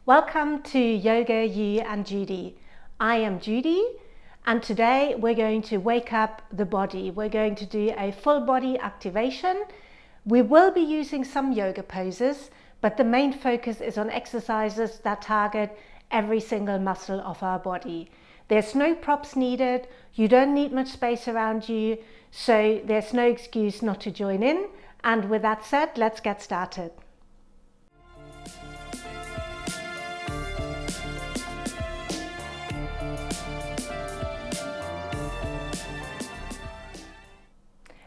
Welcome to Yoga, You and Judy. I am Judy and today we're going to wake up the body. We're going to do a full body activation. We will be using some yoga poses, but the main focus is on exercises that target every single muscle of our body. There's no props needed, you don't need much space around you, so there's no excuse not to join in. And with that said, let's get started.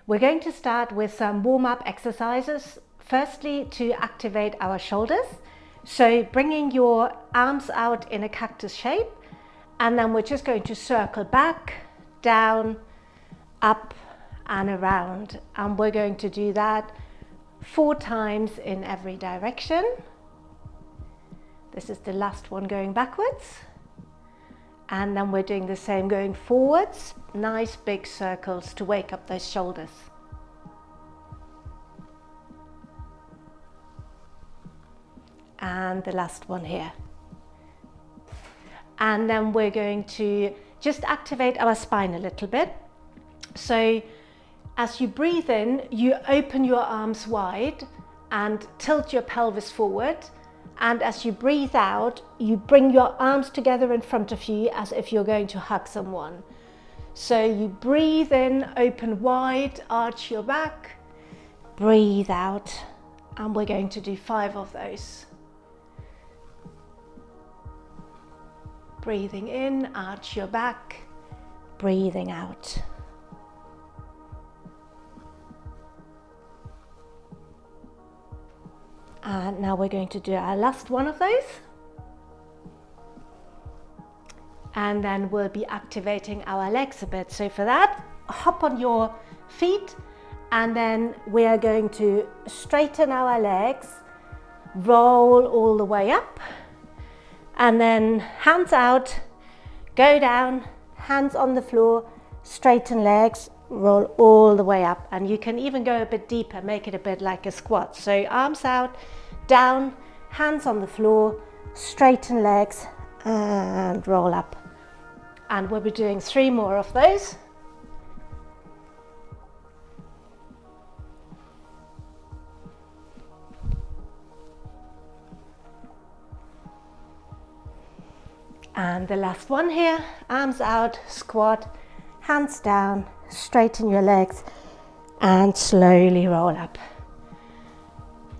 We're going to start with some warm-up exercises. Firstly, to activate our shoulders. So bringing your arms out in a cactus shape, and then we're just going to circle back, down, up and around. And we're going to do that 4 times in every direction. This is the last one going backwards. And then we're doing the same going forwards, nice big circles to wake up those shoulders. And the last one here. And then we're going to just activate our spine a little bit. So as you breathe in, you open your arms wide and tilt your pelvis forward. And as you breathe out, you bring your arms together in front of you as if you're going to hug someone. So you breathe in, open wide, arch your back, breathe out, and we're going to do 5 of those. Breathing in, arch your back, breathing out. And now we're going to do our last one of those. And then we'll be activating our legs a bit. So for that, hop on your feet and then we are going to straighten our legs, roll all the way up, and then hands out, go down, hands on the floor, straighten legs, roll all the way up. And you can even go a bit deeper, make it a bit like a squat. So arms out, down, hands on the floor, straighten legs and roll up. And we'll be doing 3 more of those. And the last one here, arms out, squat, hands down, straighten your legs and slowly roll up.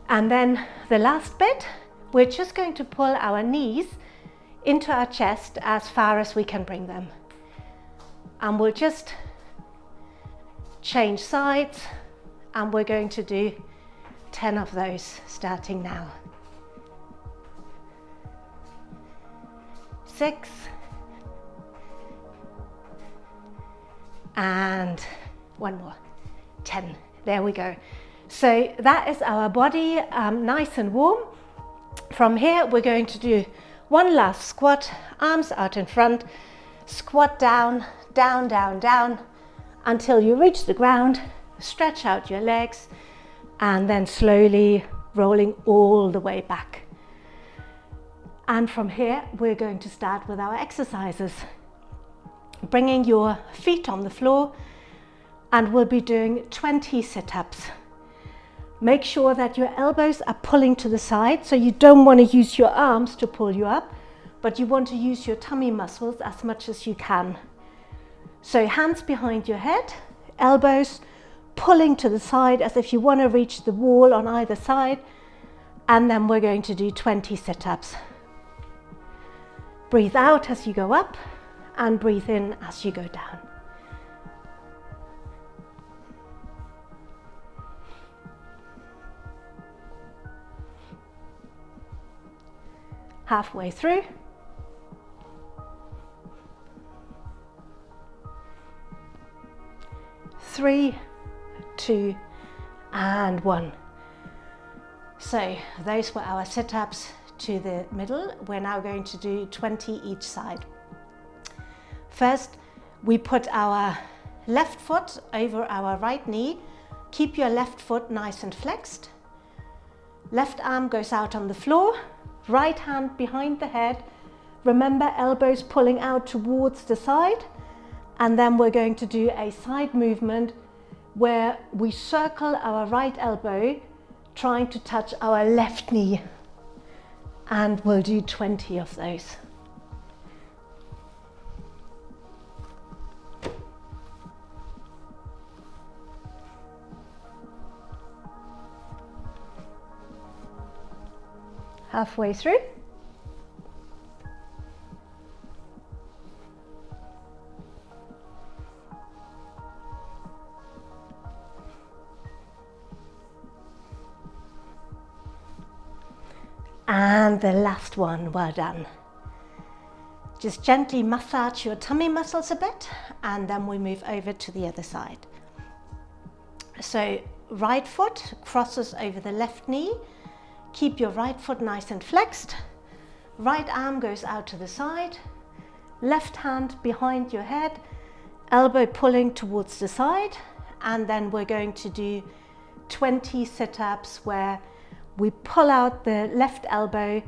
And then the last bit, we're just going to pull our knees into our chest as far as we can bring them. And we'll just change sides and we're going to do 10 of those starting now. 6 and 1 more, 10. There we go. So that is our body nice and warm. From here we're going to do one last squat, arms out in front, squat down, down, down, down until you reach the ground, stretch out your legs and then slowly rolling all the way back. And from here we're going to start with our exercises. Bringing your feet on the floor and we'll be doing 20 sit-ups. Make sure that your elbows are pulling to the side, so you don't want to use your arms to pull you up, but you want to use your tummy muscles as much as you can. So hands behind your head, elbows pulling to the side as if you want to reach the wall on either side, and then we're going to do 20 sit-ups. Breathe out as you go up and breathe in as you go down. Halfway through. 3, 2 and 1. So those were our sit-ups to the middle. We're now going to do 20 each side. First, we put our left foot over our right knee. Keep your left foot nice and flexed. Left arm goes out on the floor. Right hand behind the head. Remember, elbows pulling out towards the side. And then we're going to do a side movement where we circle our right elbow, trying to touch our left knee. And we'll do 20 of those. Halfway through. And the last one, well done. Just gently massage your tummy muscles a bit, and then we move over to the other side. So right foot crosses over the left knee. Keep your right foot nice and flexed. Right arm goes out to the side. Left hand behind your head, elbow pulling towards the side. And then we're going to do 20 sit-ups where we pull out the left elbow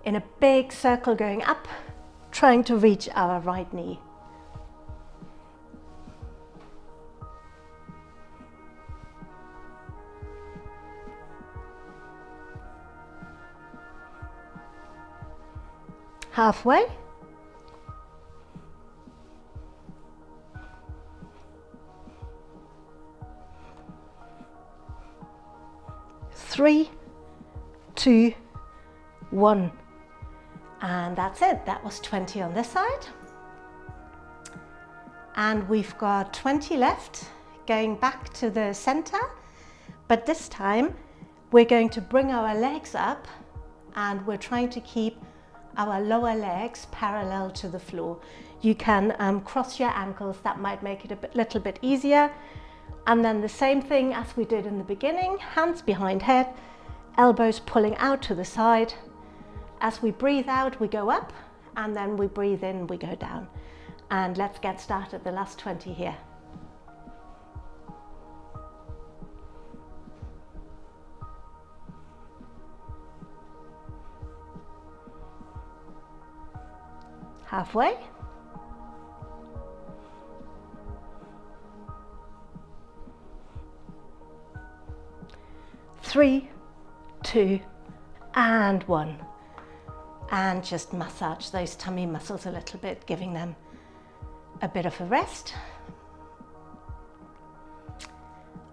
in a big circle going up, trying to reach our right knee. Halfway. Three, 2, 1. And that's it. That was 20 on this side. And we've got 20 left, going back to the center. But this time we're going to bring our legs up and we're trying to keep our lower legs parallel to the floor. You can cross your ankles. That might make it a little bit easier. And then the same thing as we did in the beginning, hands behind head, elbows pulling out to the side. As we breathe out, we go up, and then we breathe in, we go down. And let's get started, the last 20 here. Halfway. Three, 2, and 1. And just massage those tummy muscles a little bit, giving them a bit of a rest.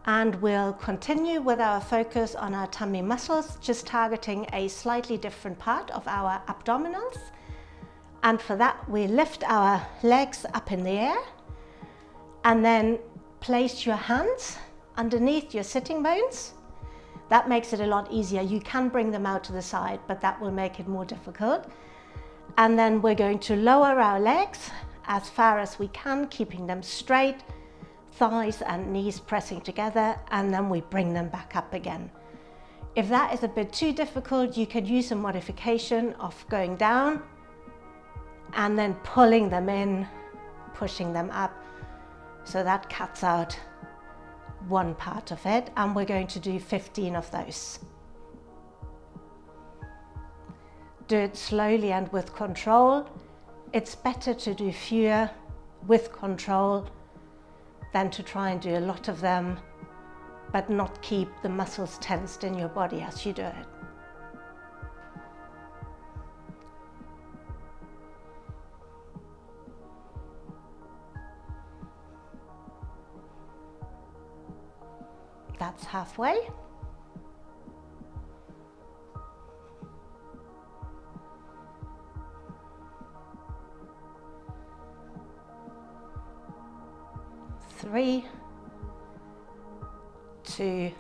And we'll continue with our focus on our tummy muscles, just targeting a slightly different part of our abdominals. And for that, we lift our legs up in the air and then place your hands underneath your sitting bones. That makes it a lot easier. You can bring them out to the side, but that will make it more difficult. And then we're going to lower our legs as far as we can, keeping them straight, thighs and knees pressing together, and then we bring them back up again. If that is a bit too difficult, you could use a modification of going down and then pulling them in, pushing them up. So that cuts out one part of it, and we're going to do 15 of those. Do it slowly and with control. It's better to do fewer with control than to try and do a lot of them but not keep the muscles tensed in your body as you do it. That's halfway. Three, 2,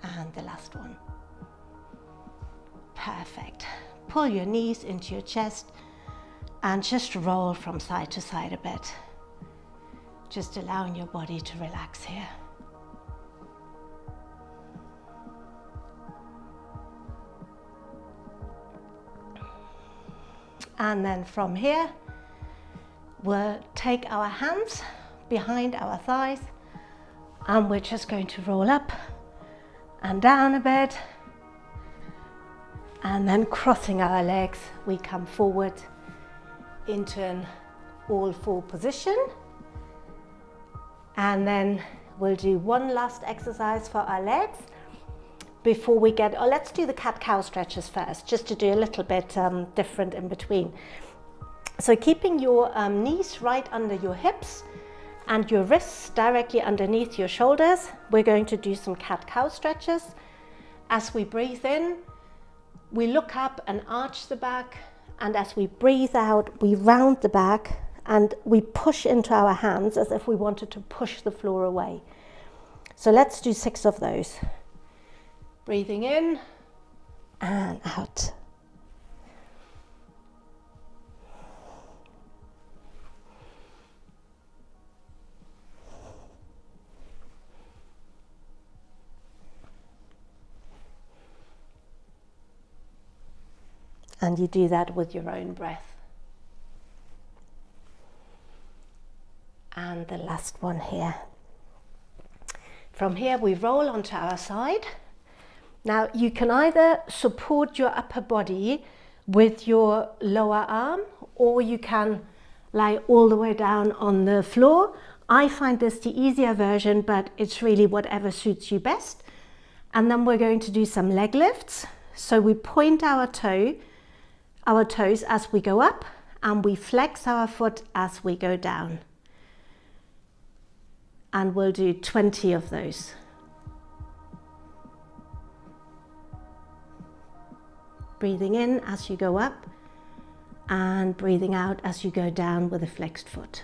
and the last one. Perfect. Pull your knees into your chest and just roll from side to side a bit. Just allowing your body to relax here. And then from here, we'll take our hands behind our thighs and we're just going to roll up and down a bit, And then crossing our legs, we come forward into an all four position. And then we'll do one last exercise for our legs before we get, let's do the cat-cow stretches first, just to do a little bit different in between. So keeping your knees right under your hips and your wrists directly underneath your shoulders, we're going to do some cat-cow stretches. As we breathe in, we look up and arch the back, and as we breathe out, we round the back and we push into our hands as if we wanted to push the floor away. So let's do 6 of those. Breathing in and out. And you do that with your own breath. And the last one here. From here we roll onto our side. Now you can either support your upper body with your lower arm, or you can lie all the way down on the floor. I find this the easier version, but it's really whatever suits you best. And then we're going to do some leg lifts. So we point our toes as we go up, and we flex our foot as we go down. And we'll do 20 of those. Breathing in as you go up, and breathing out as you go down with a flexed foot.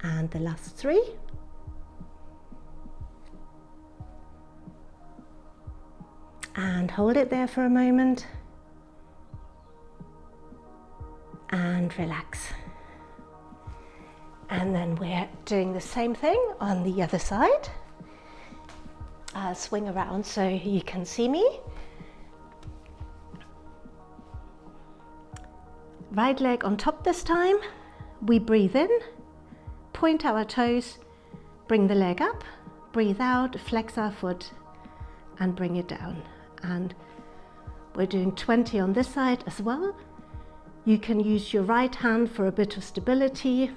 And the last 3. And hold it there for a moment. And relax. And then we're doing the same thing on the other side. Swing around so you can see me. Right leg on top this time. We breathe in. Point our toes, bring the leg up, breathe out, flex our foot, and bring it down. And we're doing 20 on this side as well. You can use your right hand for a bit of stability.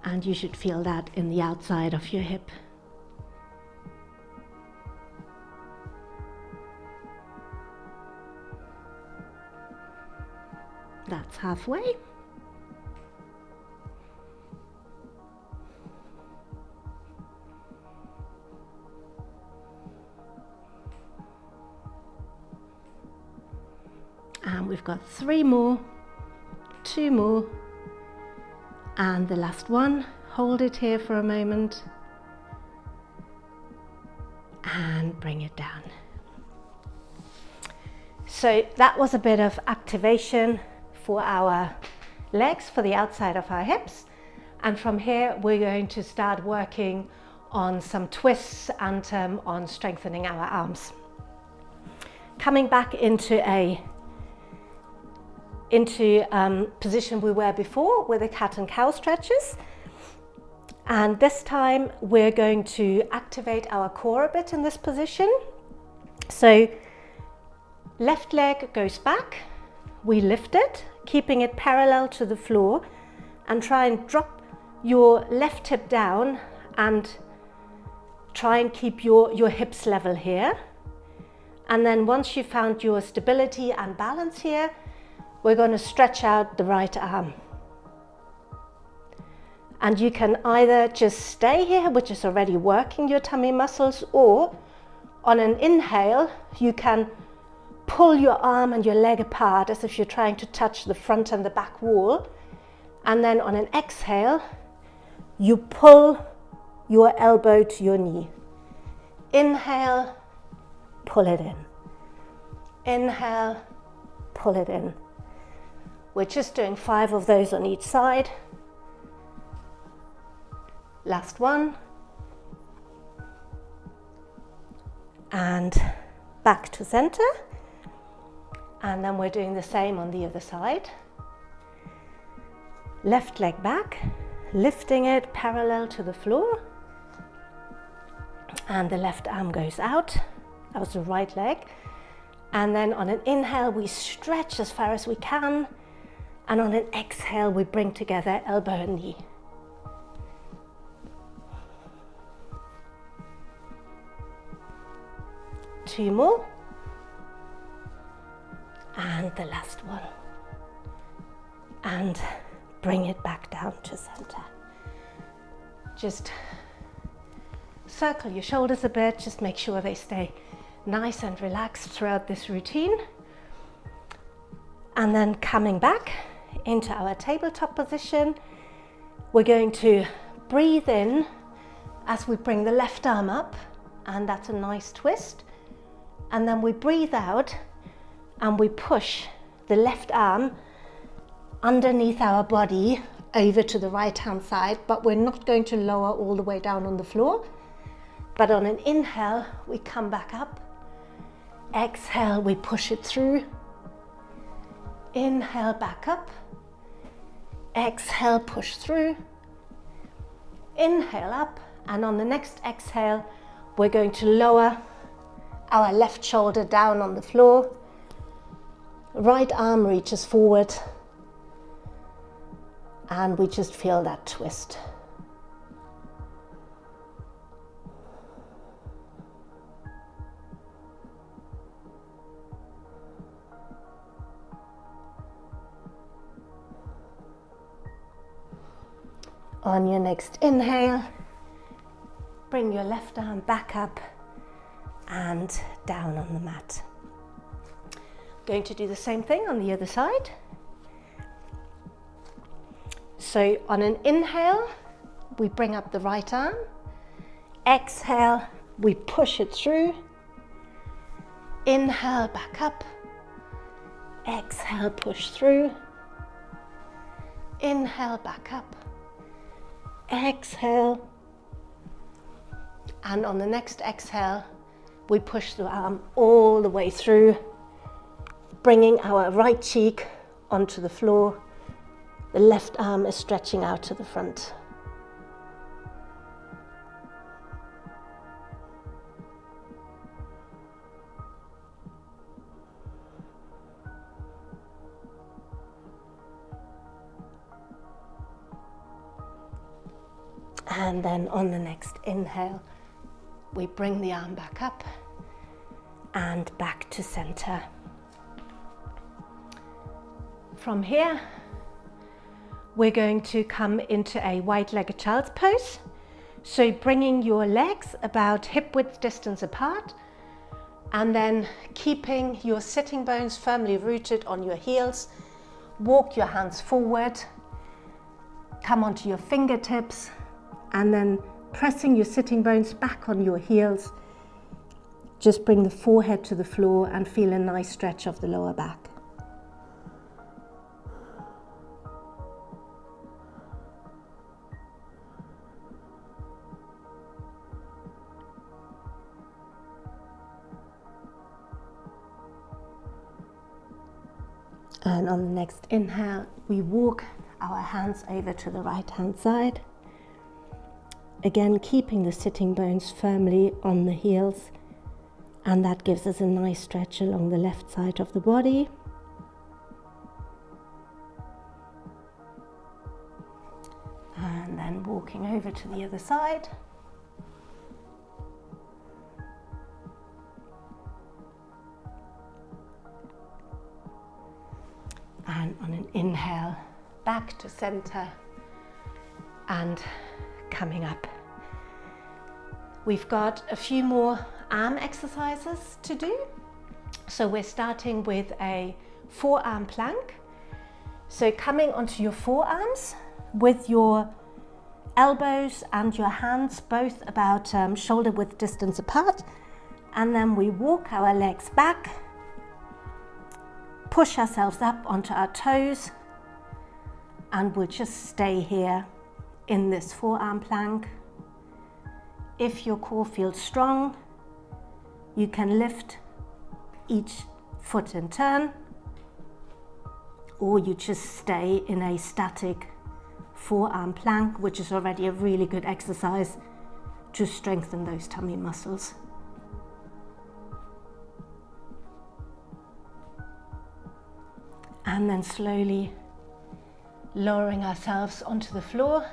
And you should feel that in the outside of your hip. That's halfway. And we've got 3 more, 2 more, and the last one. Hold it here for a moment and bring it down. So that was a bit of activation for our legs, for the outside of our hips. And from here, we're going to start working on some twists and on strengthening our arms. Coming back into position we were before with the cat and cow stretches. And this time we're going to activate our core a bit in this position. So left leg goes back, we lift it, keeping it parallel to the floor, and try and drop your left hip down and try and keep your hips level here. And then once you've found your stability and balance here, we're going to stretch out the right arm. And you can either just stay here, which is already working your tummy muscles, or on an inhale, you can pull your arm and your leg apart as if you're trying to touch the front and the back wall. And then on an exhale, you pull your elbow to your knee. Inhale, pull it in. Inhale, pull it in. We're just doing 5 of those on each side. Last one. And back to center. And then we're doing the same on the other side. Left leg back, lifting it parallel to the floor. And the left arm goes out. That was the right leg. And then on an inhale, we stretch as far as we can. And on an exhale, we bring together elbow and knee. Two more. And the last one. And bring it back down to center. Just circle your shoulders a bit, just make sure they stay nice and relaxed throughout this routine. And then coming back into our tabletop position, we're going to breathe in as we bring the left arm up, and that's a nice twist. And then we breathe out and we push the left arm underneath our body over to the right hand side, but we're not going to lower all the way down on the floor. But on an inhale, we come back up. Exhale, we push it through. Inhale, back up. Exhale, push through. Inhale up, and on the next exhale, we're going to lower our left shoulder down on the floor. Right arm reaches forward, and we just feel that twist. On your next inhale, bring your left arm back up and down on the mat. Going to do the same thing on the other side. So on an inhale, we bring up the right arm. Exhale, we push it through. Inhale, back up. Exhale, push through. Inhale, back up. Exhale. And on the next exhale, we push the arm all the way through, bringing our right cheek onto the floor. The left arm is stretching out to the front. And then on the next inhale, we bring the arm back up and back to center. From here, we're going to come into a wide-legged child's pose. So bringing your legs about hip width distance apart, and then keeping your sitting bones firmly rooted on your heels. Walk your hands forward, come onto your fingertips, and then pressing your sitting bones back on your heels. Just bring the forehead to the floor and feel a nice stretch of the lower back. And on the next inhale, we walk our hands over to the right hand side. Again, keeping the sitting bones firmly on the heels, and that gives us a nice stretch along the left side of the body. And then walking over to the other side. And on an inhale, back to center and coming up. We've got a few more arm exercises to do. So we're starting with a forearm plank. So coming onto your forearms with your elbows and your hands both about shoulder width distance apart. And then we walk our legs back, push ourselves up onto our toes, and we'll just stay here in this forearm plank. If your core feels strong, you can lift each foot in turn, or you just stay in a static forearm plank, which is already a really good exercise to strengthen those tummy muscles. And then slowly lowering ourselves onto the floor,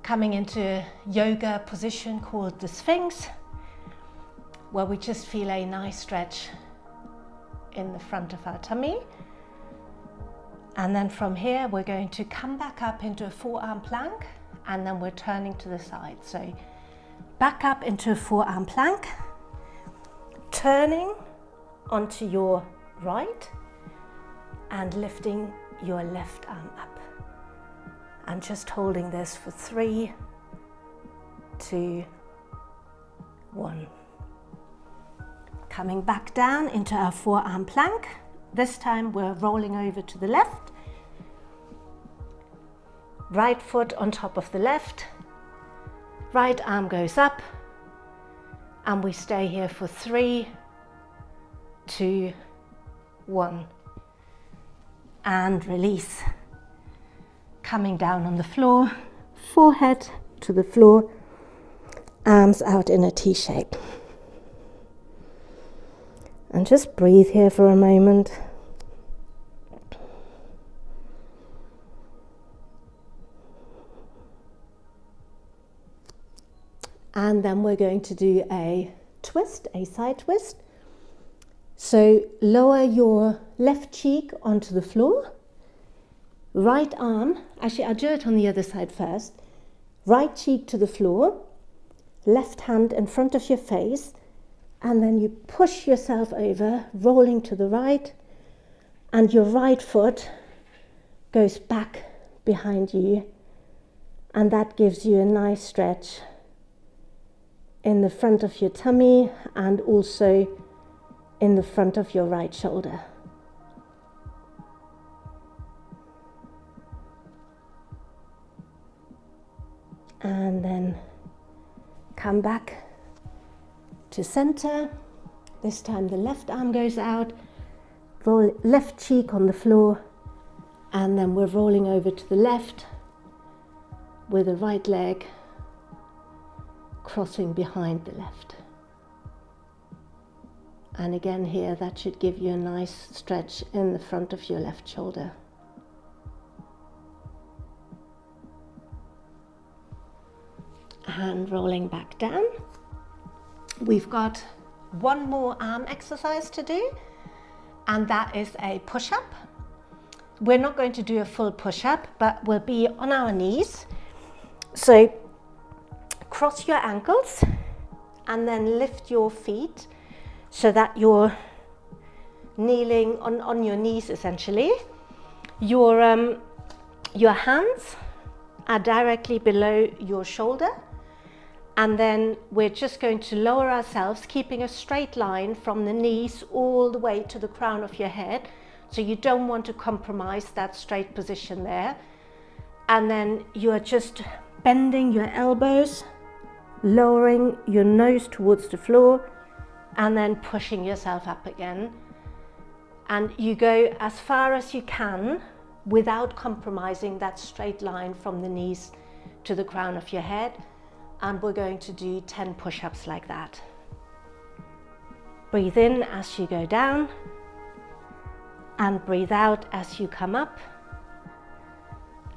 coming into a yoga position called the Sphinx, where we just feel a nice stretch in the front of our tummy. And then from here, we're going to come back up into a forearm plank, and then we're turning to the side. So back up into a forearm plank, turning onto your right, and lifting your left arm up. And just holding this for 3, 2, 1. Coming back down into our forearm plank. This time we're rolling over to the left. Right foot on top of the left. Right arm goes up. And we stay here for 3, 2, 1. And release. Coming down on the floor, forehead to the floor, arms out in a T shape. And just breathe here for a moment. And then we're going to do a twist, a side twist. So lower your left cheek onto the floor. Right arm, actually I'll do it on the other side first. Right cheek to the floor, left hand in front of your face, and then you push yourself over, rolling to the right, and your right foot goes back behind you, and that gives you a nice stretch in the front of your tummy and also in the front of your right shoulder. And then come back to center. This time the left arm goes out, roll left cheek on the floor, and then we're rolling over to the left with the right leg crossing behind the left. And again here, that should give you a nice stretch in the front of your left shoulder. And rolling back down. We've got one more arm exercise to do, and that is a push-up. We're not going to do a full push-up, but we'll be on our knees. So cross your ankles and then lift your feet so that you're kneeling on your knees essentially. Your hands are directly below your shoulder. And then we're just going to lower ourselves, keeping a straight line from the knees all the way to the crown of your head. So you don't want to compromise that straight position there. And then you are just bending your elbows, lowering your nose towards the floor, and then pushing yourself up again. And you go as far as you can without compromising that straight line from the knees to the crown of your head. And we're going to do 10 push-ups like that. Breathe in as you go down, and breathe out as you come up.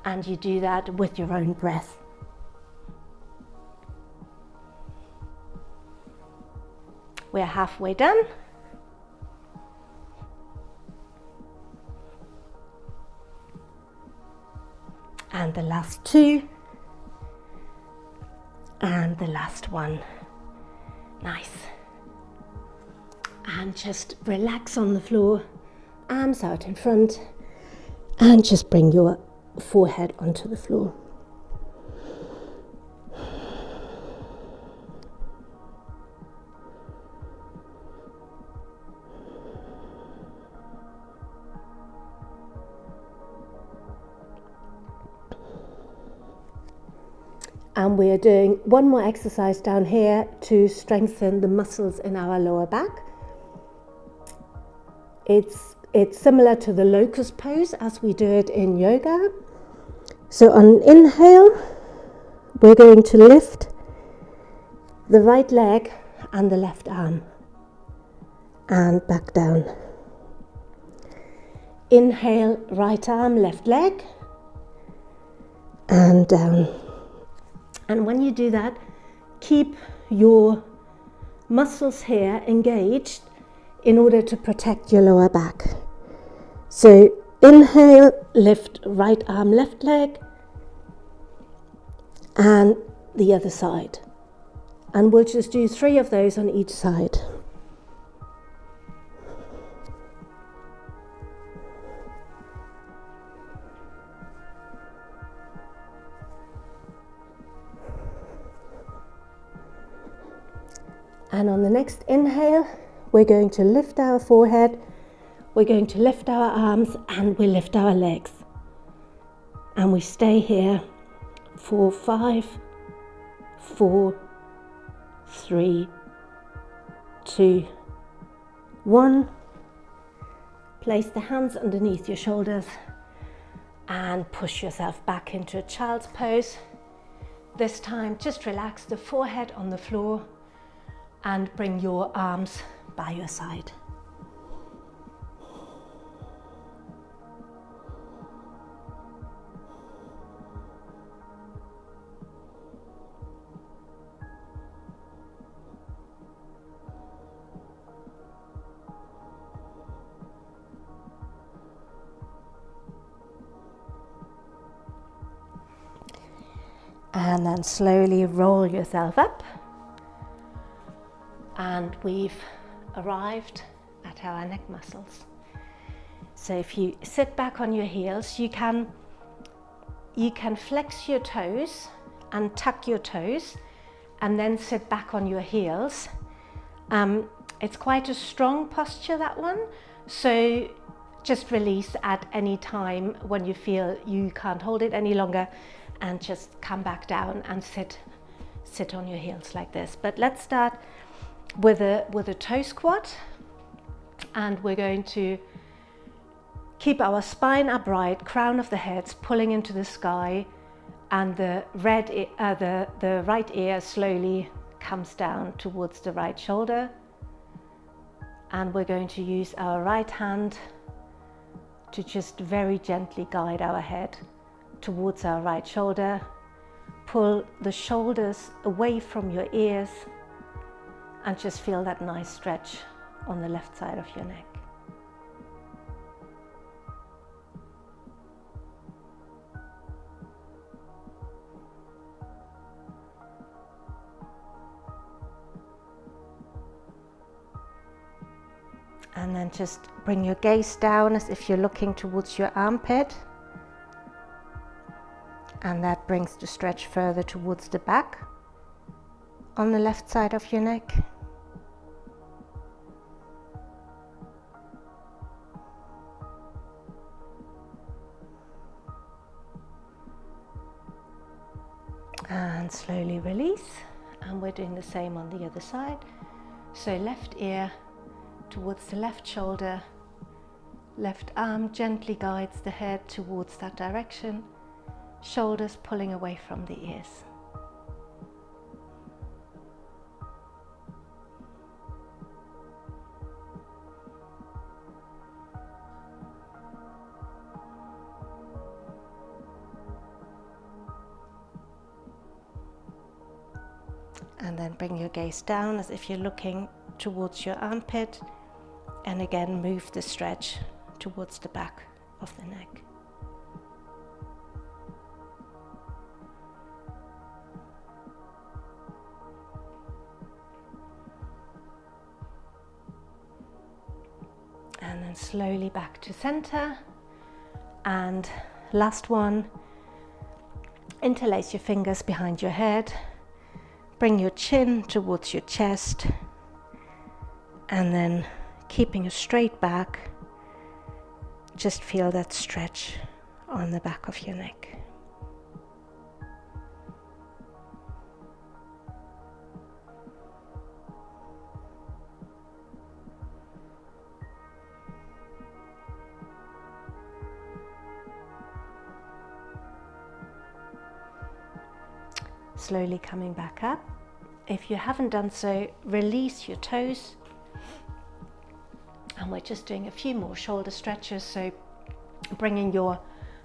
And you do that with your own breath. We're halfway done. And the last 2. And the last one. Nice. And just relax on the floor, arms out in front, and just bring your forehead onto the floor. And we're doing one more exercise down here to strengthen the muscles in our lower back. It's similar to the locust pose as we do it in yoga. So on inhale, we're going to lift the right leg and the left arm and back down. Inhale, right arm, left leg and down. And when you do that, keep your muscles here engaged in order to protect your lower back. So inhale, lift right arm, left leg, and the other side. And we'll just do 3 of those on each side. And on the next inhale, we're going to lift our forehead, we're going to lift our arms, and we lift our legs. And we stay here for 5, 4, 3, 2, 1. Place the hands underneath your shoulders and push yourself back into a child's pose. This time, just relax the forehead on the floor and bring your arms by your side. And then slowly roll yourself up. And we've arrived at our neck muscles. So if you sit back on your heels, you can flex your toes and tuck your toes and then sit back on your heels. It's quite a strong posture, that one. So just release at any time when you feel you can't hold it any longer, and just come back down and sit on your heels like this. But let's start with a toe squat, and we're going to keep our spine upright, crown of the head pulling into the sky, and the right ear slowly comes down towards the right shoulder. And we're going to use our right hand to just very gently guide our head towards our right shoulder. Pull the shoulders away from your ears and just feel that nice stretch on the left side of your neck. And then just bring your gaze down as if you're looking towards your armpit. And that brings the stretch further towards the back on the left side of your neck. And slowly release. And we're doing the same on the other side. So left ear towards the left shoulder, left arm gently guides the head towards that direction, shoulders pulling away from the ears. And then bring your gaze down as if you're looking towards your armpit, and again move the stretch towards the back of the neck. And then slowly back to center. And last one, interlace your fingers behind your head. Bring your chin towards your chest, and then keeping a straight back, just feel that stretch on the back of your neck. slowly coming back up. If you haven't done so, release your toes. And we're just doing a few more shoulder stretches. So bringing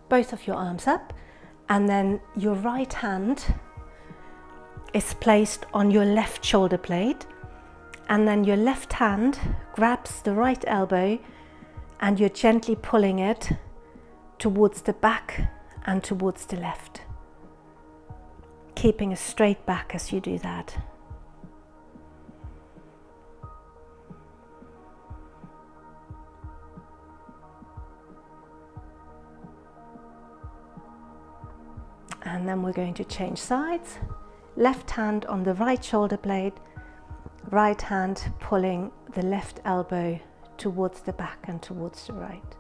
both of your arms up, and then your right hand is placed on your left shoulder blade, and then your left hand grabs the right elbow and you're gently pulling it towards the back and towards the left, keeping a straight back as you do that. And then we're going to change sides. Left hand on the right shoulder blade, right hand pulling the left elbow towards the back and towards the right.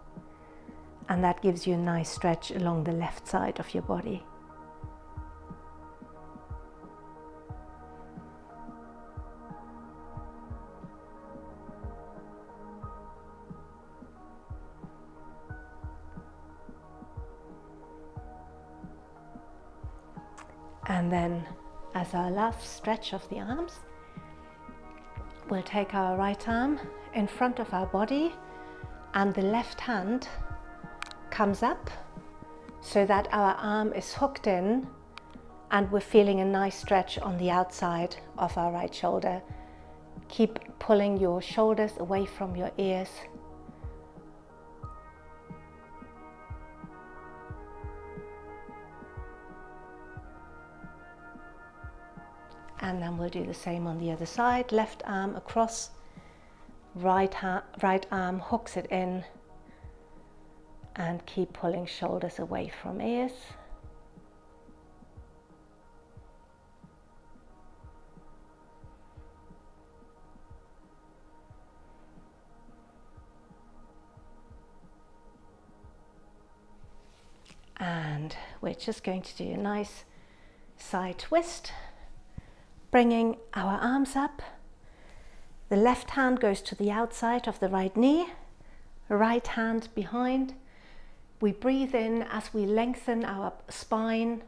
And that gives you a nice stretch along the left side of your body. And then, as our last stretch of the arms, we'll take our right arm in front of our body and the left hand comes up so that our arm is hooked in and we're feeling a nice stretch on the outside of our right shoulder. Keep pulling your shoulders away from your ears. And then we'll do the same on the other side. Left arm across, right arm hooks it in, and keep pulling shoulders away from ears. And we're just going to do a nice side twist. Bringing our arms up, the left hand goes to the outside of the right knee, right hand behind. We breathe in as we lengthen our spine,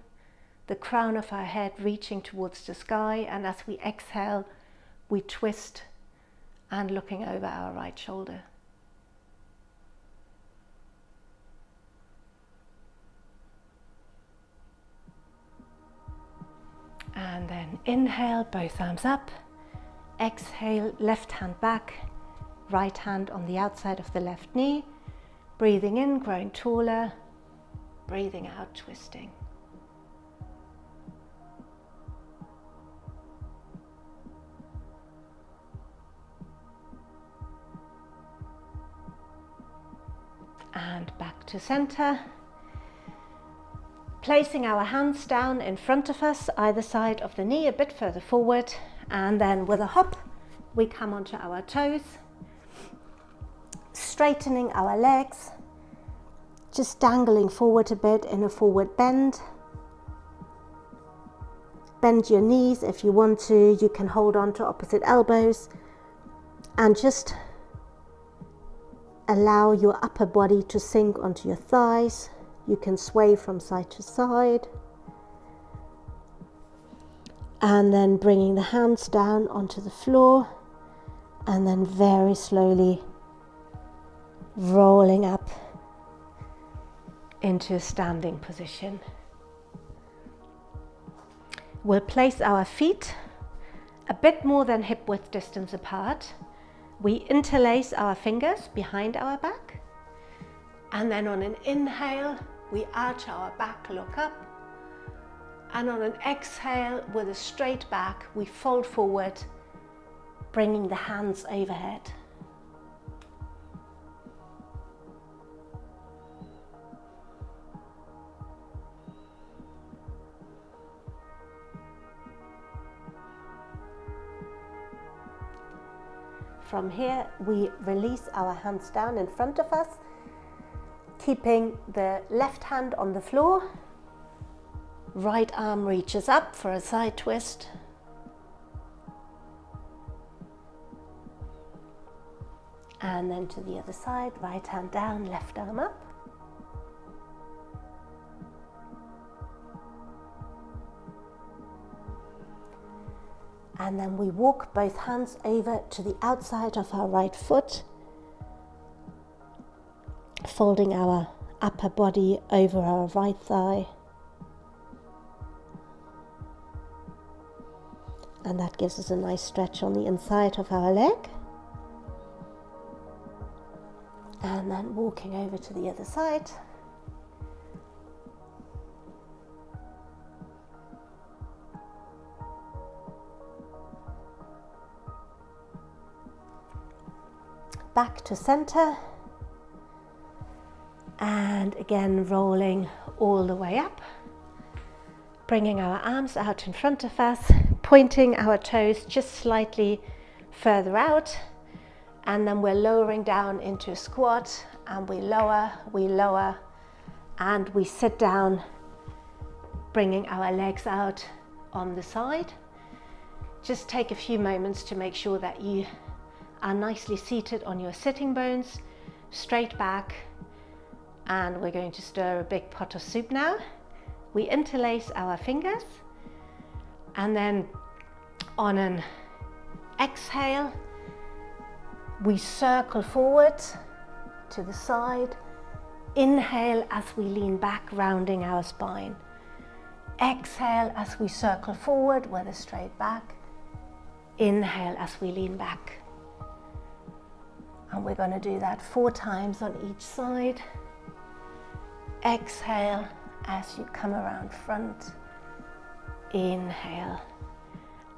the crown of our head reaching towards the sky, and as we exhale, we twist and looking over our right shoulder. And then inhale, both arms up. Exhale, left hand back, right hand on the outside of the left knee. Breathing in, growing taller. Breathing out, twisting. And back to center. Placing our hands down in front of us, either side of the knee, a bit further forward, and then with a hop, we come onto our toes, straightening our legs, just dangling forward a bit in a forward bend. Bend your knees if you want to, you can hold on to opposite elbows, and just allow your upper body to sink onto your thighs. You can sway from side to side. And then bringing the hands down onto the floor, and then very slowly rolling up into a standing position. We'll place our feet a bit more than hip width distance apart. We interlace our fingers behind our back, and then on an inhale, we arch our back, look up, and on an exhale, with a straight back, we fold forward, bringing the hands overhead. From here, we release our hands down in front of us, keeping the left hand on the floor. Right arm reaches up for a side twist. And then to the other side, right hand down, left arm up. And then we walk both hands over to the outside of our right foot, folding our upper body over our right thigh. And that gives us a nice stretch on the inside of our leg. And then walking over to the other side. Back to center. And again, rolling all the way up. Bringing our arms out in front of us, pointing our toes just slightly further out. And then we're lowering down into a squat, and we lower, and we sit down, bringing our legs out on the side. Just take a few moments to make sure that you are nicely seated on your sitting bones, straight back, and we're going to stir a big pot of soup now. We interlace our fingers, and then on an exhale, we circle forward to the side. Inhale as we lean back, rounding our spine. Exhale as we circle forward with a straight back. Inhale as we lean back. And we're going to do that 4 times on each side. Exhale as you come around front. Inhale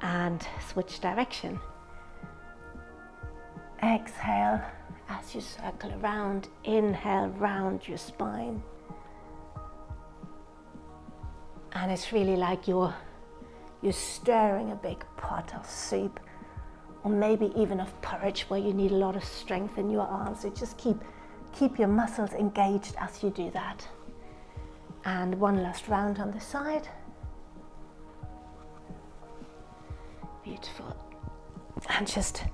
and switch direction. Exhale as you circle around. Inhale, round your spine. And it's really like you're stirring a big pot of soup, or maybe even of porridge, where you need a lot of strength in your arms. So just keep your muscles engaged as you do that. And one last round on the side. Beautiful. And just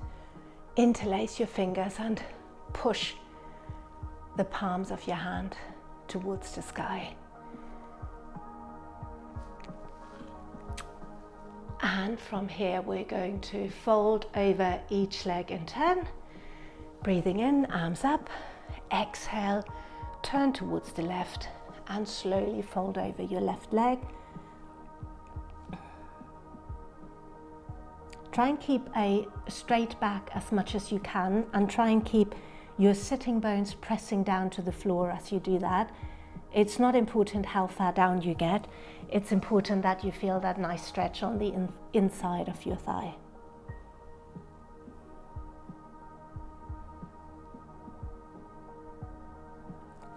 interlace your fingers and push the palms of your hand towards the sky. And from here we're going to fold over each leg in turn. Breathing in, arms up. Exhale, turn towards the left and slowly fold over your left leg. Try and keep a straight back as much as you can, and try and keep your sitting bones pressing down to the floor as you do that. It's not important how far down you get. It's important that you feel that nice stretch on the inside of your thigh.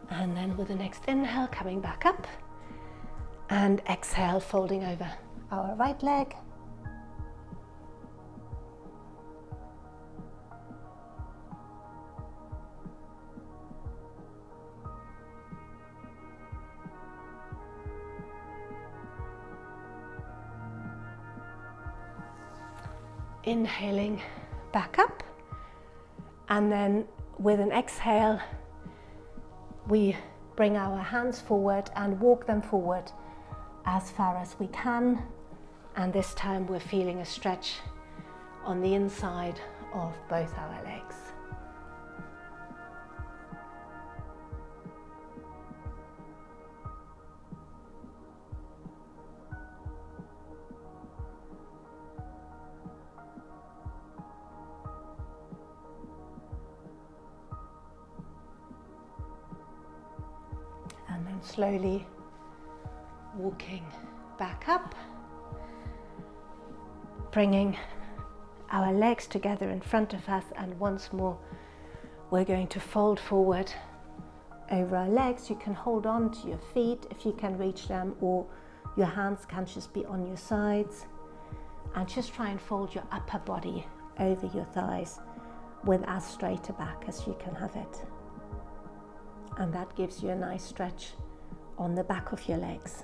And then with the next inhale, coming back up, and exhale, folding over our right leg. Inhaling back up, and then with an exhale, we bring our hands forward and walk them forward as far as we can. And this time we're feeling a stretch on the inside of both our legs. And then slowly walking back up, bringing our legs together in front of us, and once more we're going to fold forward over our legs. You can hold on to your feet if you can reach them, or your hands can just be on your sides, and just try and fold your upper body over your thighs with as straight a back as you can have it. And that gives you a nice stretch on the back of your legs.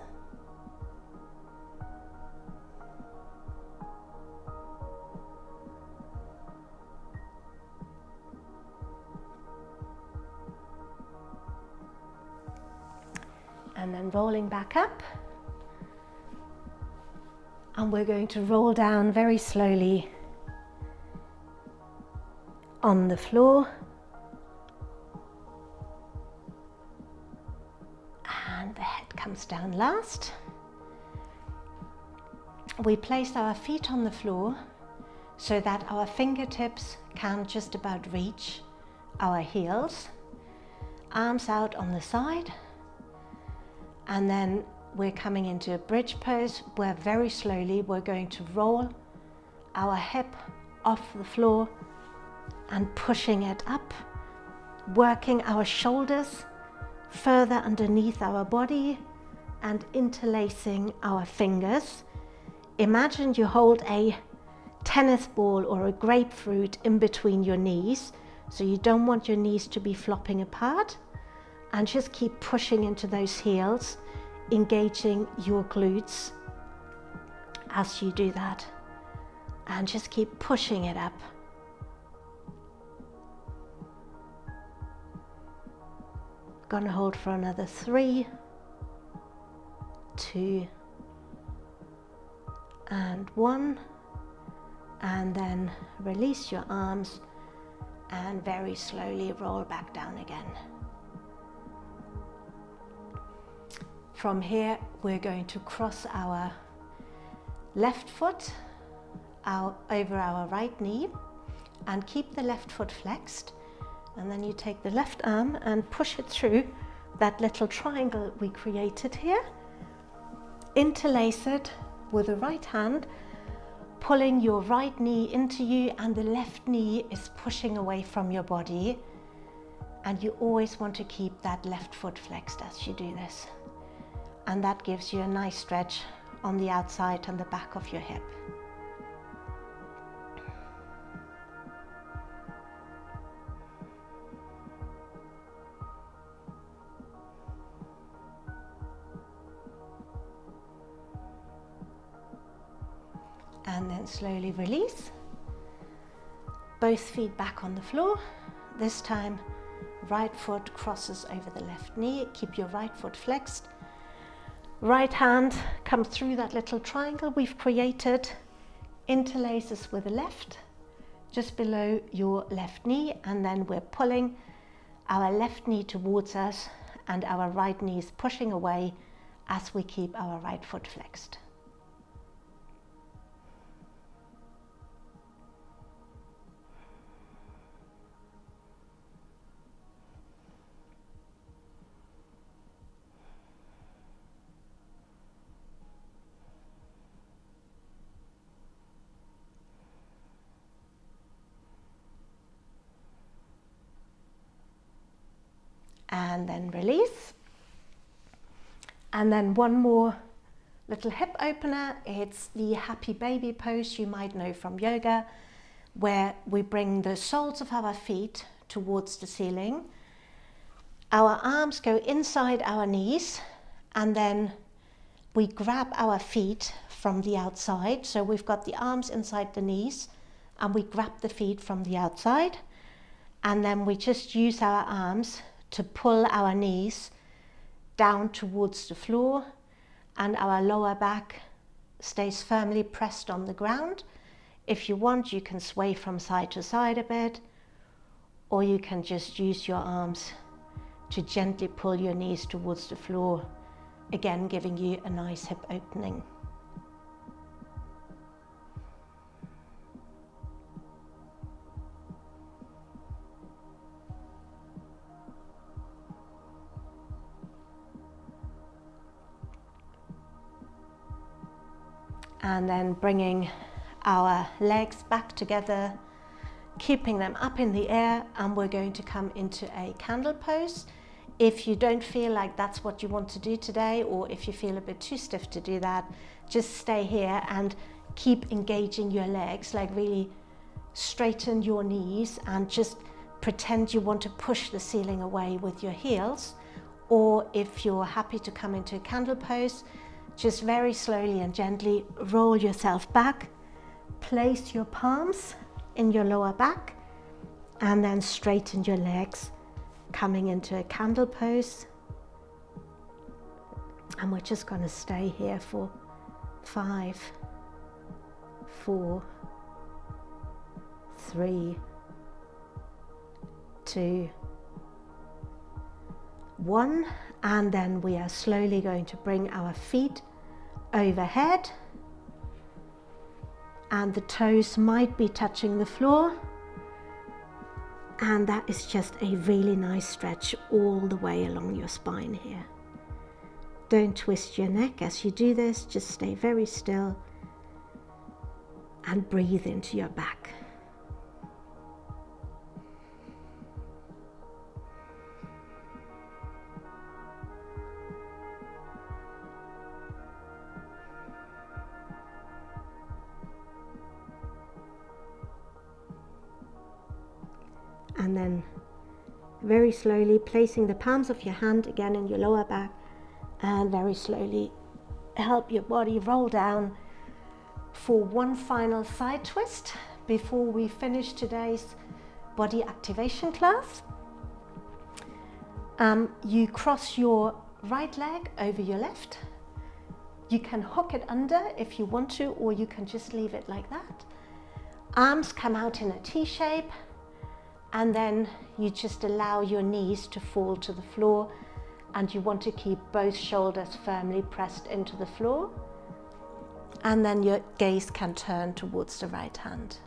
And then rolling back up And we're going to roll down very slowly on the floor. And the head comes down last. We place our feet on the floor so that our fingertips can just about reach our heels. Arms out on the side. And then we're coming into a bridge pose where very slowly we're going to roll our hip off the floor and pushing it up, working our shoulders further underneath our body and interlacing our fingers. Imagine you hold a tennis ball or a grapefruit in between your knees, so you don't want your knees to be flopping apart, and just keep pushing into those heels, engaging your glutes as you do that, and just keep pushing it up. Gonna hold for another 3, 2, and 1, and then release your arms and very slowly roll back down again. From here, we're going to cross our left foot over our right knee and keep the left foot flexed. And then you take the left arm and push it through that little triangle we created here. Interlace it with the right hand, pulling your right knee into you, and the left knee is pushing away from your body. And you always want to keep that left foot flexed as you do this. And that gives you a nice stretch on the outside and the back of your hip. And then slowly release. Both feet back on the floor. This time, right foot crosses over the left knee. Keep your right foot flexed. Right hand comes through that little triangle we've created, interlaces with the left, just below your left knee, and then we're pulling our left knee towards us and our right knee is pushing away as we keep our right foot flexed. And then release. And then one more little hip opener. It's the happy baby pose you might know from yoga, where we bring the soles of our feet towards the ceiling. Our arms go inside our knees, and then we grab our feet from the outside. So we've got the arms inside the knees, and we grab the feet from the outside. And then we just use our arms to pull our knees down towards the floor, and our lower back stays firmly pressed on the ground. If you want, you can sway from side to side a bit, or you can just use your arms to gently pull your knees towards the floor, again giving you a nice hip opening. And then bringing our legs back together, keeping them up in the air, and we're going to come into a candle pose. If you don't feel like that's what you want to do today, or if you feel a bit too stiff to do that, just stay here and keep engaging your legs, like really straighten your knees and just pretend you want to push the ceiling away with your heels. Or if you're happy to come into a candle pose, just very slowly and gently roll yourself back, place your palms in your lower back, and then straighten your legs, coming into a candle pose. And we're just going to stay here for 5, 4, 3, 2, 1, and then we are slowly going to bring our feet overhead, and the toes might be touching the floor, and that is just a really nice stretch all the way along your spine here. Don't twist your neck as you do this, just stay very still and breathe into your back. And then very slowly placing the palms of your hand again in your lower back, and very slowly help your body roll down for one final side twist before we finish today's body activation class. You cross your right leg over your left. You can hook it under if you want to, or you can just leave it like that. Arms come out in a T shape, and then you just allow your knees to fall to the floor, and you want to keep both shoulders firmly pressed into the floor, and then your gaze can turn towards the right hand.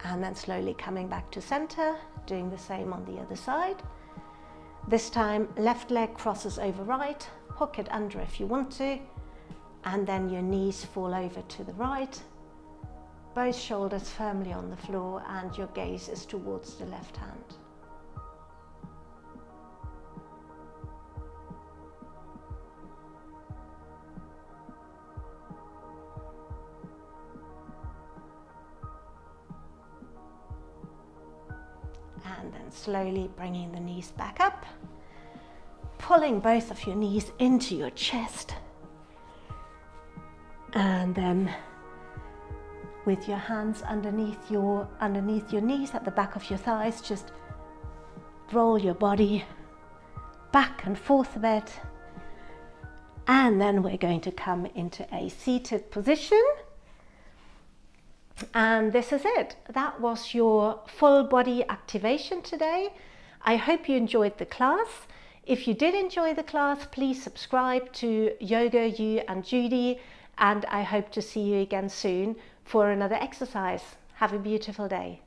And then slowly coming back to center, doing the same on the other side. This time, left leg crosses over right, hook it under if you want to, and then your knees fall over to the right, both shoulders firmly on the floor, and your gaze is towards the left hand. And then slowly bringing the knees back up, pulling both of your knees into your chest, and then with your hands underneath your knees at the back of your thighs, just roll your body back and forth a bit, and then we're going to come into a seated position. And this is it. That was your full body activation today. I hope you enjoyed the class. If you did enjoy the class, please subscribe to Yoga, You and Judy, and I hope to see you again soon for another exercise. Have a beautiful day.